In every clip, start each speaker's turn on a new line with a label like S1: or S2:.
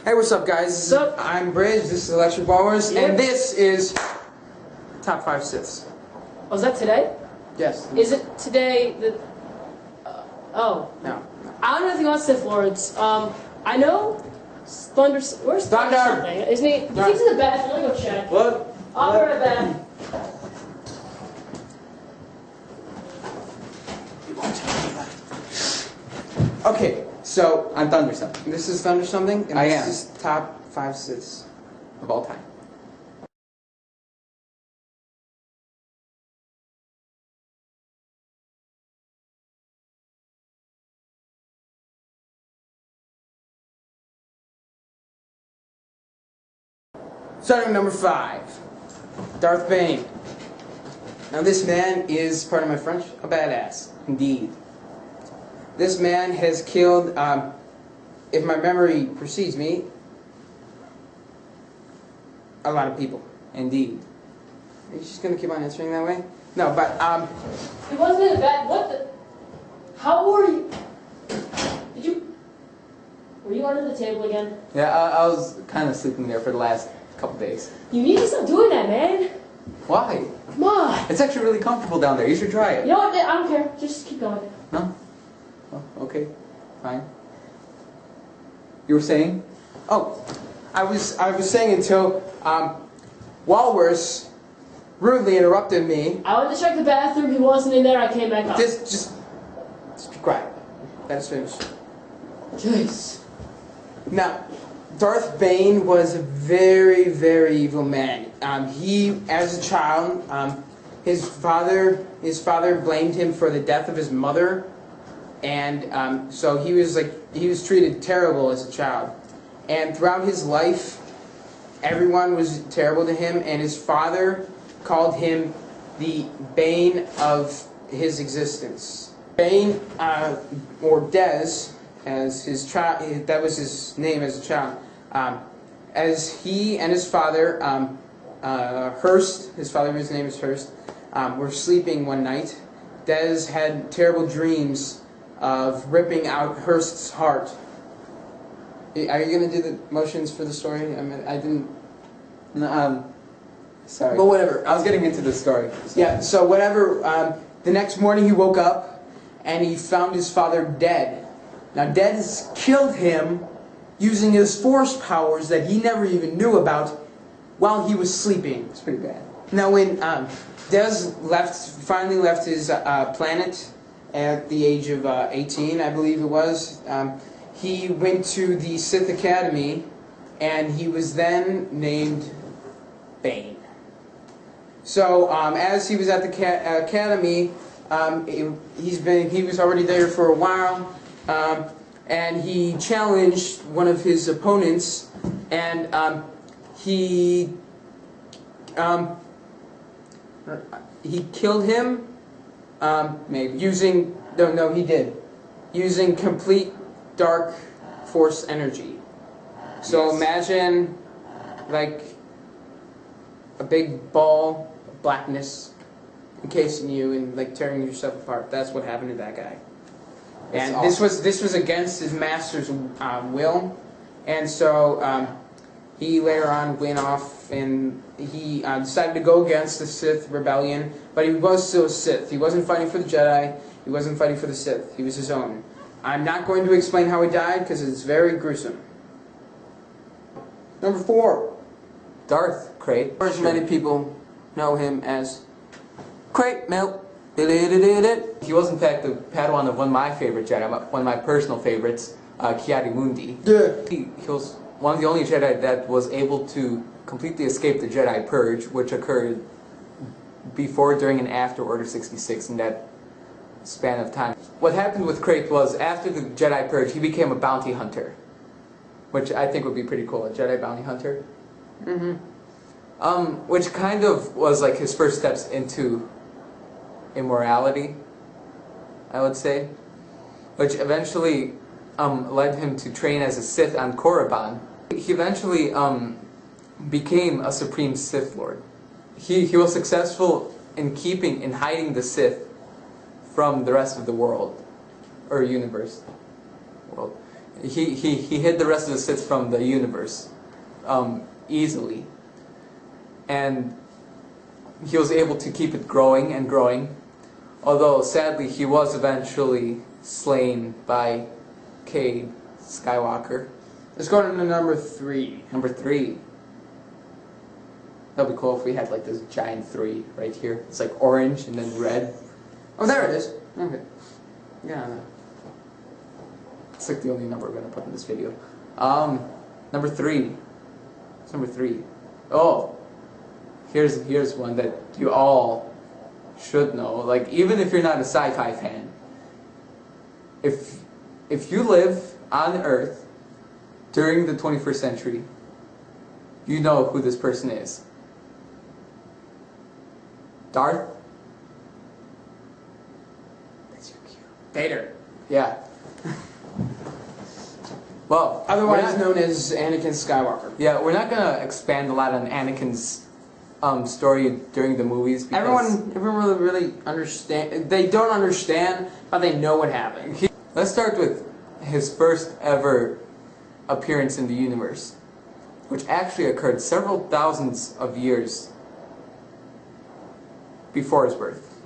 S1: Hey, what's up, guys?
S2: What's up?
S1: I'm Bridge, this is Electric Walrus,
S2: Yep.
S1: and this is Top 5 Siths.
S2: Oh, is that today?
S1: Yes.
S2: Is it today that... oh.
S1: No.
S2: I don't know anything about Sith Lords. I know Thunder... Where's Thunder? Something? Isn't he? He's in the bathroom. Let me go check.
S1: What?
S2: I'll be right back.
S1: Okay, so
S3: I'm Thunder something.
S1: this is Thunder something, and
S3: I
S1: this
S3: am.
S1: is Top 5 Siths of all time. Starting with number 5, Darth Bane. Now this man is, pardon my French, a badass, indeed. This man has killed, if my memory precedes me, a lot of people, indeed. Are you just going to keep on answering that way? No, but,
S2: It wasn't in the back. What the... How were you... Did you... Were you under the table again?
S3: Yeah, I was kind of sleeping there for the last couple days.
S2: You need to stop doing that, man.
S3: Why?
S2: Come on.
S3: It's actually really comfortable down there. You should try it.
S2: You know what? I don't care. Just keep going.
S3: No? Oh, okay. Fine. You were saying?
S1: oh, I was saying until, Walrus rudely interrupted me.
S2: I went to check the bathroom. He wasn't in there. I came back up.
S1: Just be quiet. Let us finish.
S2: Jeez.
S1: Now, Darth Bane was a very, very evil man. He, as a child, his father blamed him for the death of his mother, and so he was treated terrible as a child. And throughout his life, everyone was terrible to him, and his father called him the bane of his existence. Bane, or Des, as his child, that was his name as a child. As he and his father, Hurst, his father's name is Hurst, were sleeping one night, Des had terrible dreams of ripping out Hurst's heart. Are you going to do the motions for the story? I mean, I didn't...
S3: No, sorry.
S1: But whatever.
S3: I was getting into the story. So.
S1: Yeah, so whatever, the next morning he woke up and he found his father dead. Now, Des killed him using his force powers that he never even knew about while he was sleeping.
S3: It's pretty bad.
S1: Now, when Des finally left his planet at the age of 18, I believe it was, he went to the Sith Academy, and he was then named Bane. So, as he was at the academy, he was already there for a while. And he challenged one of his opponents, and he killed him.
S3: Maybe.
S1: Using complete dark force energy. So
S3: Yes.
S1: imagine like a big ball of blackness encasing you and like tearing yourself apart. That's what happened to that guy. And
S3: That's awesome.
S1: this was against his master's will, and so he later on went off and he decided to go against the Sith rebellion, but he was still a Sith. He wasn't fighting for the Jedi, he wasn't fighting for the Sith, he was his own. I'm not going to explain how he died because it's very gruesome. Number 4.
S3: Darth Crate.
S1: As many people know him as Crate Milk.
S3: He was in fact the Padawan of one of my favorite Jedi, one of my personal favorites, Ki-Adi-Mundi.
S1: Yeah.
S3: He was one of the only Jedi that was able to completely escape the Jedi Purge, which occurred before, during, and after Order 66 in that span of time. What happened with Crate was, after the Jedi Purge, he became a bounty hunter, which I think would be pretty cool, a Jedi bounty hunter. Which kind of was like his first steps into immorality, I would say, which eventually led him to train as a Sith on Korriban. He eventually became a Supreme Sith Lord. He was successful in hiding the Sith from the rest of the world, or universe, world. he hid the rest of the Siths from the universe easily, and he was able to keep it growing and growing. Although sadly, he was eventually slain by Cade Skywalker.
S1: Let's go to number 3.
S3: Number 3. That'd be cool if we had like this giant 3 right here. It's like orange and then red.
S1: Oh, there it is. Okay. Yeah.
S3: It's like the only number we're gonna put in this video. Number 3. It's number 3. Oh, here's one that you all should know. Like, even if you're not a sci-fi fan, if you live on Earth during the 21st century, you know who this person is. Darth. That's your cue.
S1: Vader.
S3: Yeah. Well,
S1: Otherwise known as Anakin Skywalker.
S3: yeah, we're not gonna expand a lot on Anakin's story during the movies. Because
S1: Everyone really understand. They don't understand, but they know what happened.
S3: Let's start with his first ever appearance in the universe, which actually occurred several thousands of years before his birth.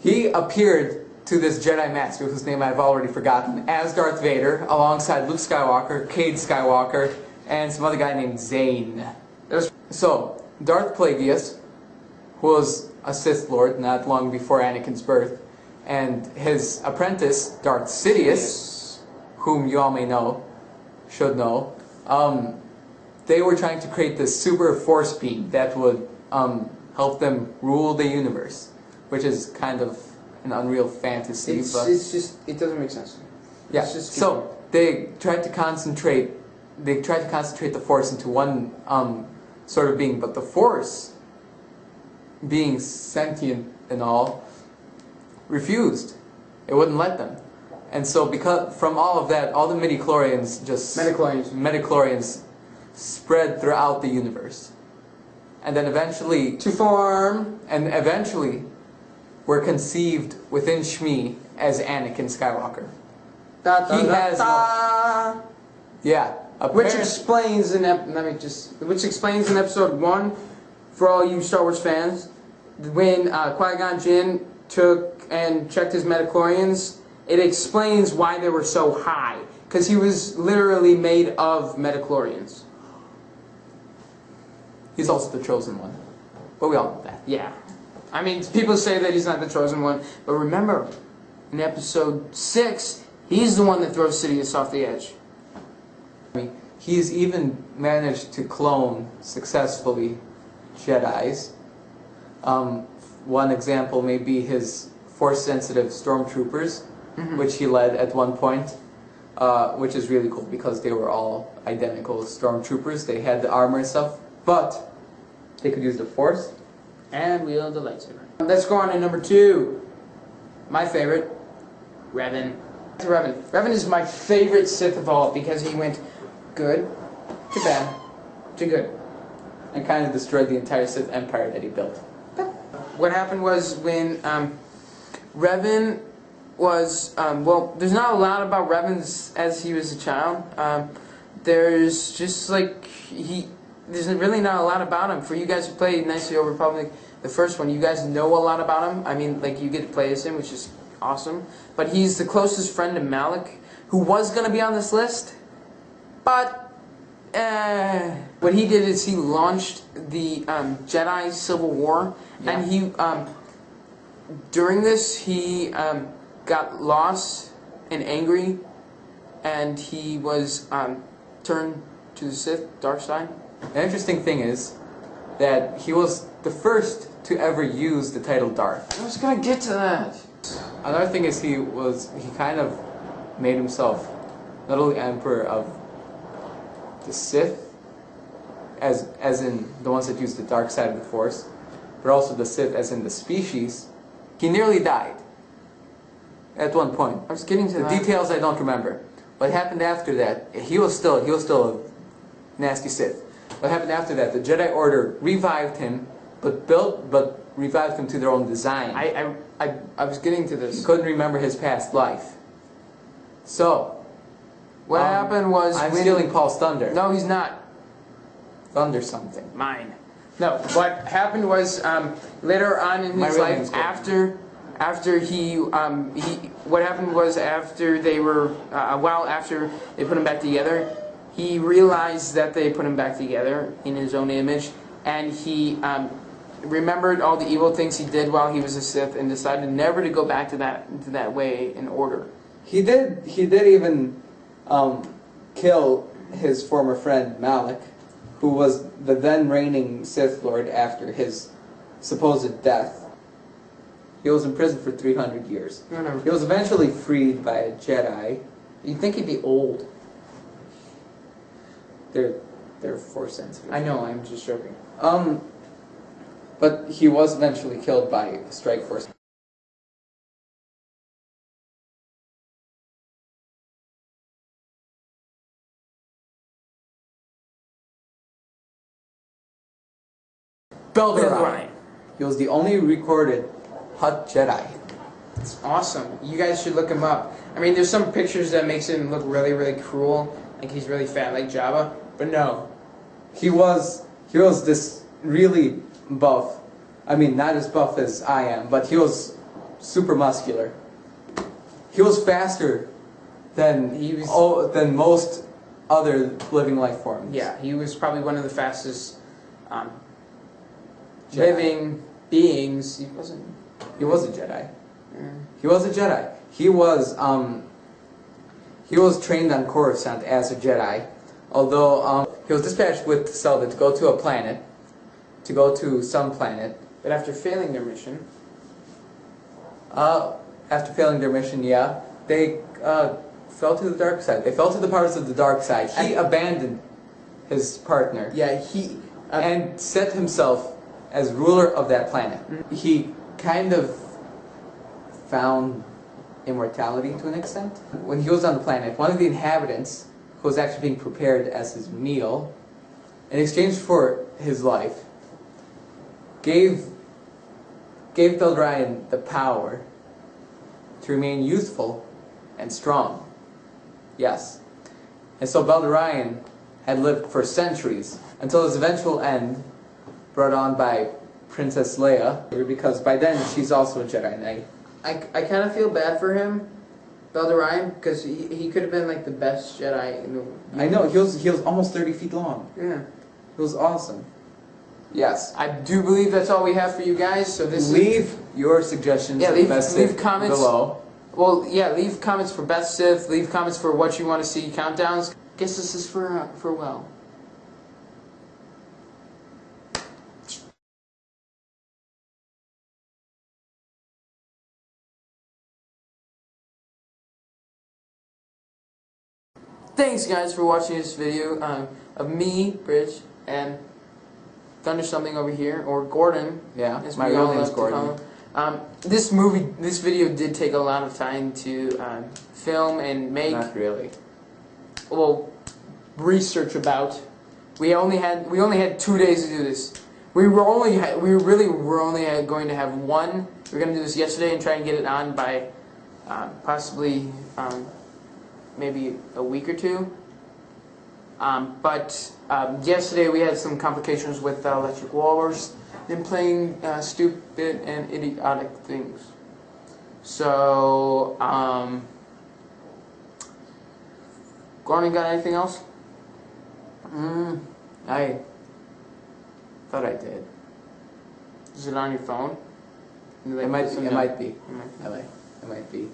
S3: He appeared to this Jedi Master, whose name I've already forgotten, as Darth Vader, alongside Luke Skywalker, Cade Skywalker, and some other guy named Zane. So, Darth Plagueis, who was a Sith Lord not long before Anakin's birth, and his apprentice, Darth Sidious, whom you all may know, should know, they were trying to create this super force beam that would help them rule the universe, which is kind of an unreal fantasy.
S1: It's just, it doesn't make sense.
S3: Yeah.
S1: It's just
S3: So they tried to concentrate the force into one sort of being, but the force, being sentient and all, refused. It wouldn't let them. And so from all of that, all the midichlorians spread throughout the universe. And then eventually were conceived within Shmi as Anakin Skywalker. Yeah.
S1: Which explains in episode 1, for all you Star Wars fans, when Qui-Gon Jinn took and checked his midichlorians, it explains why they were so high, because he was literally made of midichlorians.
S3: He's also the chosen one, but we all know that.
S1: Yeah. I mean, people say that he's not the chosen one, but remember, in episode 6, he's the one that throws Sidious off the edge.
S3: He's even managed to clone successfully Jedis. One example may be his force-sensitive stormtroopers, which he led at one point, which is really cool because they were all identical stormtroopers. They had the armor and stuff, but they could use the force
S1: and wield the lightsaber. Let's go on to number 2. My favorite, Revan. Revan is my favorite Sith of all because he went good to bad to good.
S3: And kind of destroyed the entire Sith Empire that he built.
S1: What happened was when Revan was, well, there's not a lot about Revan as he was a child. There's just like, there's really not a lot about him. For you guys who played Knights of the Old Republic, the first one, you guys know a lot about him. I mean, like, you get to play as him, which is awesome. But he's the closest friend to Malik, who was going to be on this list. But what he did is he launched the Jedi Civil War, and he during this he got lost and angry, and he was turned to the Sith dark side.
S3: The interesting thing is that he was the first to ever use the title Darth.
S1: I was gonna get to that.
S3: Another thing is he kind of made himself not only Emperor of the Sith, as in the ones that use the dark side of the Force, but also the Sith as in the species. He nearly died at one point.
S1: I was getting to
S3: the details I don't remember. What happened after that? He was still a nasty Sith. What happened after that? The Jedi Order revived him, but revived him to their own design.
S1: I was getting to this.
S3: He couldn't remember his past life. So
S1: What happened was
S3: I'm stealing Paul's thunder.
S1: No, he's not.
S3: Thunder something.
S1: Mine. No, what happened was later on in his life, after what happened was after they were a while after they put him back together, he realized that they put him back together in his own image, and he remembered all the evil things he did while he was a Sith, and decided never to go back to that way in order.
S3: He did even kill his former friend Malik, who was the then reigning Sith Lord after his supposed death. He was imprisoned for 300 years. He was eventually freed by a Jedi.
S1: You'd think he'd be old.
S3: They're force sensitive.
S1: I know, I'm just joking.
S3: But he was eventually killed by a strike force. Belderine. He was the only recorded Hutt Jedi.
S1: It's awesome. You guys should look him up. I mean, there's some pictures that makes him look really, really cruel, like he's really fat like Jabba, but no.
S3: He was this really buff. I mean, not as buff as I am, but he was super muscular. He was faster than most other living life forms.
S1: Yeah, he was probably one of the fastest living beings. He wasn't.
S3: He was a Jedi.
S1: Yeah.
S3: He was a Jedi. He was trained on Coruscant as a Jedi, although he was dispatched with Zelda to go to a planet, to go to some planet.
S1: But after failing their mission,
S3: yeah, they fell to the dark side. They fell to the powers of the dark side. He abandoned his partner.
S1: Yeah,
S3: and set himself as ruler of that planet. He kind of found immortality to an extent. When he was on the planet, one of the inhabitants, who was actually being prepared as his meal, in exchange for his life, gave Belderine the power to remain youthful and strong. Yes. And so Belderine had lived for centuries, until his eventual end, brought on by Princess Leia, because by then she's also a Jedi Knight.
S1: I kind of feel bad for him, Belderine, because he could have been like the best Jedi in the.
S3: I know, he was almost 30 feet long.
S1: Yeah,
S3: it was awesome. Yes,
S1: I do believe that's all we have for you guys. So
S3: leave your suggestions.
S1: Yeah,
S3: leave
S1: comments
S3: below.
S1: Well, yeah, leave comments for best Sith. Leave comments for what you want to see countdowns. Guess this is for well. Thanks guys for watching this video of me, Bridge, and Thunder something over here, or Gordon.
S3: Yeah, my real name's Gordon.
S1: This video did take a lot of time to film and make.
S3: Not really.
S1: Well, research about. We only had 2 days to do this. We really were only going to have one. We were going to do this yesterday and try and get it on by possibly maybe a week or two. But yesterday we had some complications with electric Walrus and playing stupid and idiotic things. So, Gordon, got anything else?
S3: I thought I did.
S1: Is it on your phone?
S3: It might be.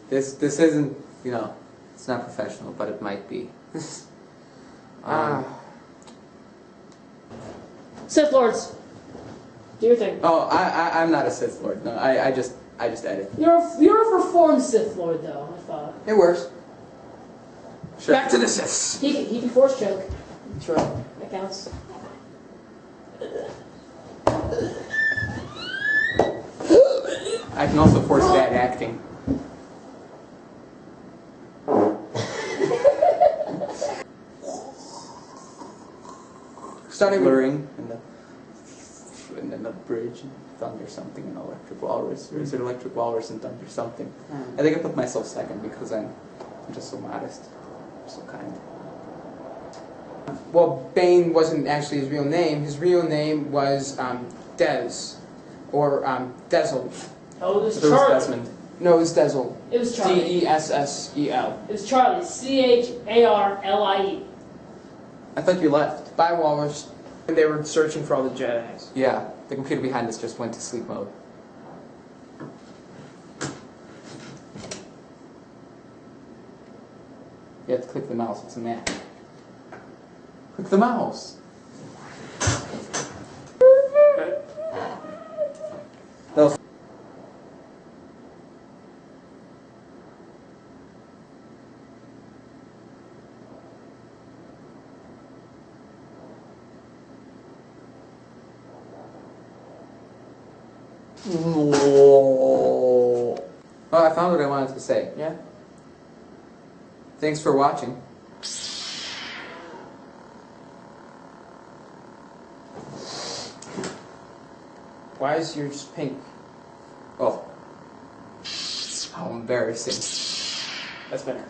S3: This isn't, it's not professional, but it might be.
S2: Sith Lords, do your thing.
S3: Oh, I'm not a Sith Lord. No, I just edit.
S2: You're a reformed Sith Lord, though. I thought
S1: it works.
S3: Sure.
S1: Back to the Siths.
S2: he can force choke.
S1: Sure.
S2: That counts.
S3: I can also force bad acting.
S1: Starting
S3: blurring and then the bridge and Thunder something and Electric Walrus, or is it Electric Walrus and Thunder something? I think I put myself second because I'm just so modest. So kind.
S1: Well, Bane wasn't actually his real name. His real name was Dez, or Dezel.
S2: Oh, it was
S3: It was
S2: Charlie.
S3: Desmond.
S1: No, it was Dezel.
S2: It was Charlie.
S1: Dessel.
S2: It was Charlie. Charlie.
S3: I thought you left.
S1: By Walrus. And they were searching for all the Jedis.
S3: Yeah, the computer behind us just went to sleep mode. You have to click the mouse, it's a Mac. Click the mouse! They'll Oh, I found what I wanted to say.
S1: Yeah?
S3: Thanks for watching.
S1: Why is yours pink?
S3: Oh. How embarrassing.
S1: That's better.